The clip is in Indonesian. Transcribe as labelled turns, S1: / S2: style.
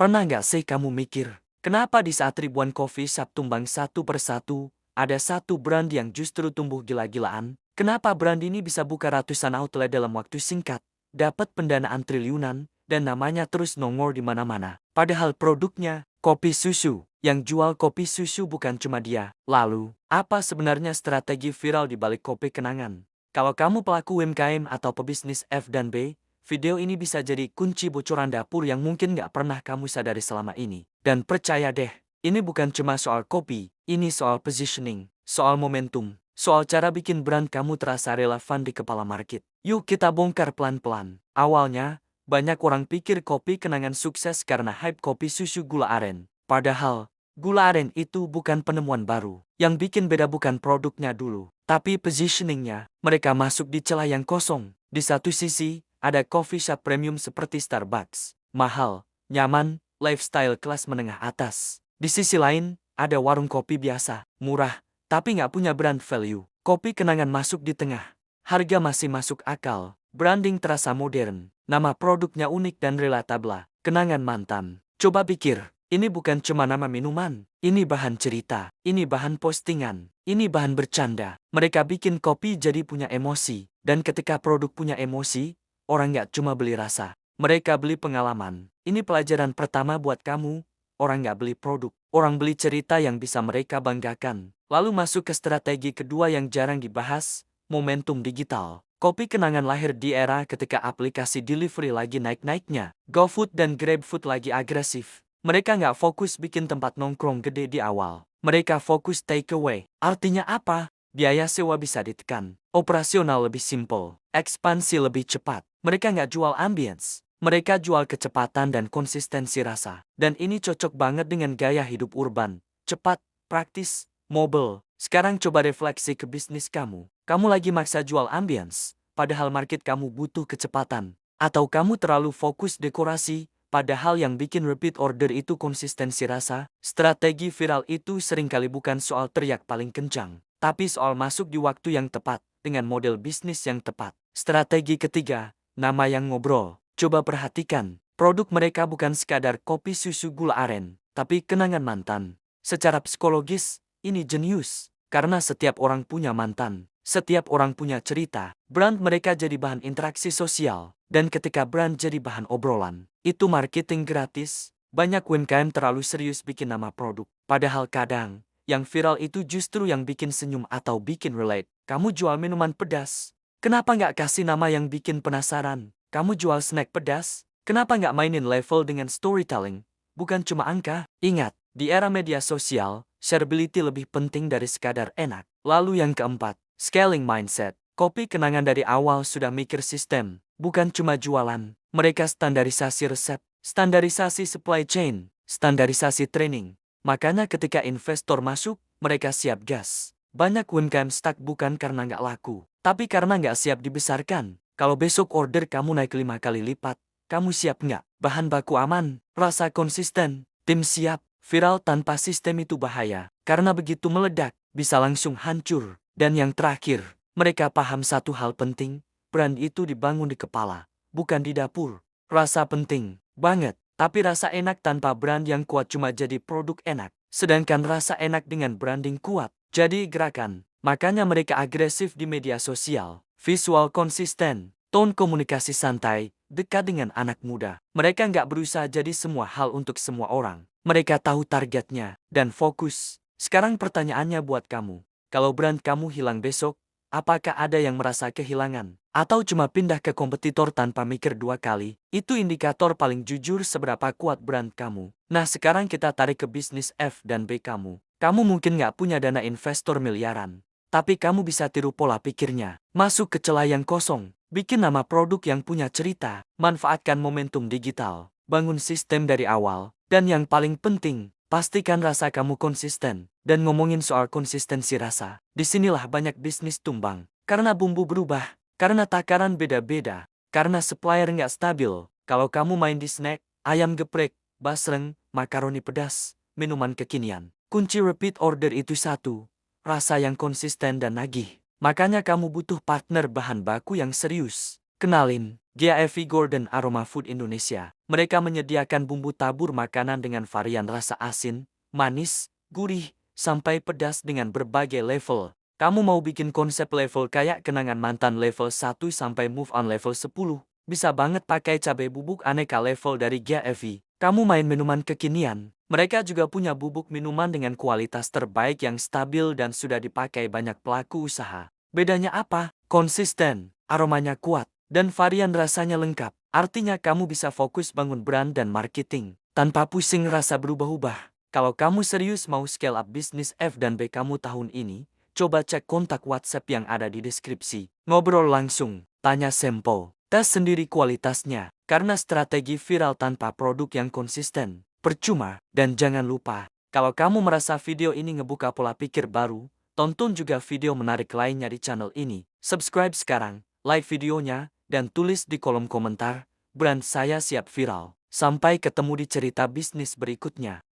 S1: Pernah nggak sih kamu mikir, kenapa di saat ribuan coffee shop tumbang satu persatu, ada satu brand yang justru tumbuh gila-gilaan? Kenapa brand ini bisa buka ratusan outlet dalam waktu singkat, dapat pendanaan triliunan, dan namanya terus nongol di mana-mana? Padahal produknya, kopi susu. Yang jual kopi susu bukan cuma dia. Lalu, apa sebenarnya strategi viral di balik kopi kenangan? Kalau kamu pelaku UMKM atau pebisnis F&B, video ini bisa jadi kunci bocoran dapur yang mungkin nggak pernah kamu sadari selama ini. Dan percaya deh, ini bukan cuma soal kopi, ini soal positioning, soal momentum, soal cara bikin brand kamu terasa relevan di kepala market. Yuk kita bongkar pelan-pelan. Awalnya, banyak orang pikir kopi kenangan sukses karena hype kopi susu gula aren. Padahal, gula aren itu bukan penemuan baru. Yang bikin beda bukan produknya dulu, tapi positioningnya. Mereka masuk di celah yang kosong. Di satu sisi, ada coffee shop premium seperti Starbucks. Mahal, nyaman, lifestyle kelas menengah atas. Di sisi lain, ada warung kopi biasa, murah, tapi nggak punya brand value. Kopi kenangan masuk di tengah. Harga masih masuk akal. Branding terasa modern. Nama produknya unik dan relatable. Kenangan mantan. Coba pikir. Ini bukan cuma nama minuman, ini bahan cerita, ini bahan postingan, ini bahan bercanda. Mereka bikin kopi jadi punya emosi, dan ketika produk punya emosi, orang nggak cuma beli rasa, mereka beli pengalaman. Ini pelajaran pertama buat kamu, orang nggak beli produk, orang beli cerita yang bisa mereka banggakan. Lalu masuk ke strategi kedua yang jarang dibahas, momentum digital. Kopi kenangan lahir di era ketika aplikasi delivery lagi naik-naiknya, GoFood dan GrabFood lagi agresif. Mereka nggak fokus bikin tempat nongkrong gede di awal. Mereka fokus takeaway. Artinya apa? Biaya sewa bisa ditekan. Operasional lebih simple. Ekspansi lebih cepat. Mereka nggak jual ambience. Mereka jual kecepatan dan konsistensi rasa. Dan ini cocok banget dengan gaya hidup urban. Cepat, praktis, mobile. Sekarang coba refleksi ke bisnis kamu. Kamu lagi maksa jual ambience, padahal market kamu butuh kecepatan. Atau kamu terlalu fokus dekorasi, padahal yang bikin repeat order itu konsistensi rasa. Strategi viral itu seringkali bukan soal teriak paling kencang, tapi soal masuk di waktu yang tepat, dengan model bisnis yang tepat. Strategi ketiga, nama yang ngobrol. Coba perhatikan, produk mereka bukan sekadar kopi susu gula aren, tapi kenangan mantan. Secara psikologis, ini jenius, karena setiap orang punya mantan. Setiap orang punya cerita, brand mereka jadi bahan interaksi sosial, dan ketika brand jadi bahan obrolan, itu marketing gratis. Banyak UMKM terlalu serius bikin nama produk, padahal kadang, yang viral itu justru yang bikin senyum atau bikin relate. Kamu jual minuman pedas, kenapa nggak kasih nama yang bikin penasaran? Kamu jual snack pedas, kenapa nggak mainin level dengan storytelling? Bukan cuma angka. Ingat, di era media sosial, shareability lebih penting dari sekadar enak. Lalu yang keempat, scaling mindset. Kopi kenangan dari awal sudah mikir sistem, bukan cuma jualan. Mereka standarisasi resep, standarisasi supply chain, standarisasi training. Makanya ketika investor masuk, mereka siap gas. Banyak UMKM stuck bukan karena nggak laku, tapi karena nggak siap dibesarkan. Kalau besok order kamu naik 5 kali lipat, kamu siap nggak? Bahan baku aman, rasa konsisten, tim siap. Viral tanpa sistem itu bahaya, karena begitu meledak, bisa langsung hancur. Dan yang terakhir, mereka paham satu hal penting, brand itu dibangun di kepala, bukan di dapur. Rasa penting, banget, tapi rasa enak tanpa brand yang kuat cuma jadi produk enak. Sedangkan rasa enak dengan branding kuat, jadi gerakan. Makanya mereka agresif di media sosial, visual konsisten, tone komunikasi santai, dekat dengan anak muda. Mereka nggak berusaha jadi semua hal untuk semua orang. Mereka tahu targetnya, dan fokus. Sekarang pertanyaannya buat kamu. Kalau brand kamu hilang besok, apakah ada yang merasa kehilangan? Atau cuma pindah ke kompetitor tanpa mikir 2 kali? Itu indikator paling jujur seberapa kuat brand kamu. Nah sekarang kita tarik ke bisnis F dan B kamu. Kamu mungkin nggak punya dana investor miliaran. Tapi kamu bisa tiru pola pikirnya. Masuk ke celah yang kosong. Bikin nama produk yang punya cerita. Manfaatkan momentum digital. Bangun sistem dari awal. Dan yang paling penting, pastikan rasa kamu konsisten. Dan ngomongin soal konsistensi rasa, disinilah banyak bisnis tumbang. Karena bumbu berubah, karena takaran beda-beda, karena supplier nggak stabil. Kalau kamu main di snack, ayam geprek, basreng, makaroni pedas, minuman kekinian. Kunci repeat order itu satu, rasa yang konsisten dan nagih. Makanya kamu butuh partner bahan baku yang serius. Kenalin, GAV Gordon Aroma Food Indonesia. Mereka menyediakan bumbu tabur makanan dengan varian rasa asin, manis, gurih, sampai pedas dengan berbagai level. Kamu mau bikin konsep level kayak kenangan mantan level 1 sampai move on level 10? Bisa banget pakai cabai bubuk aneka level dari GAV. Kamu main minuman kekinian. Mereka juga punya bubuk minuman dengan kualitas terbaik yang stabil dan sudah dipakai banyak pelaku usaha. Bedanya apa? Konsisten, aromanya kuat, dan varian rasanya lengkap. Artinya kamu bisa fokus bangun brand dan marketing tanpa pusing rasa berubah-ubah. Kalau kamu serius mau scale up bisnis F dan B kamu tahun ini, coba cek kontak WhatsApp yang ada di deskripsi. Ngobrol langsung, tanya sampel, tes sendiri kualitasnya. Karena strategi viral tanpa produk yang konsisten percuma. Dan jangan lupa, kalau kamu merasa video ini ngebuka pola pikir baru, tonton juga video menarik lainnya di channel ini. Subscribe sekarang, like videonya, dan tulis di kolom komentar, brand saya siap viral. Sampai ketemu di cerita bisnis berikutnya.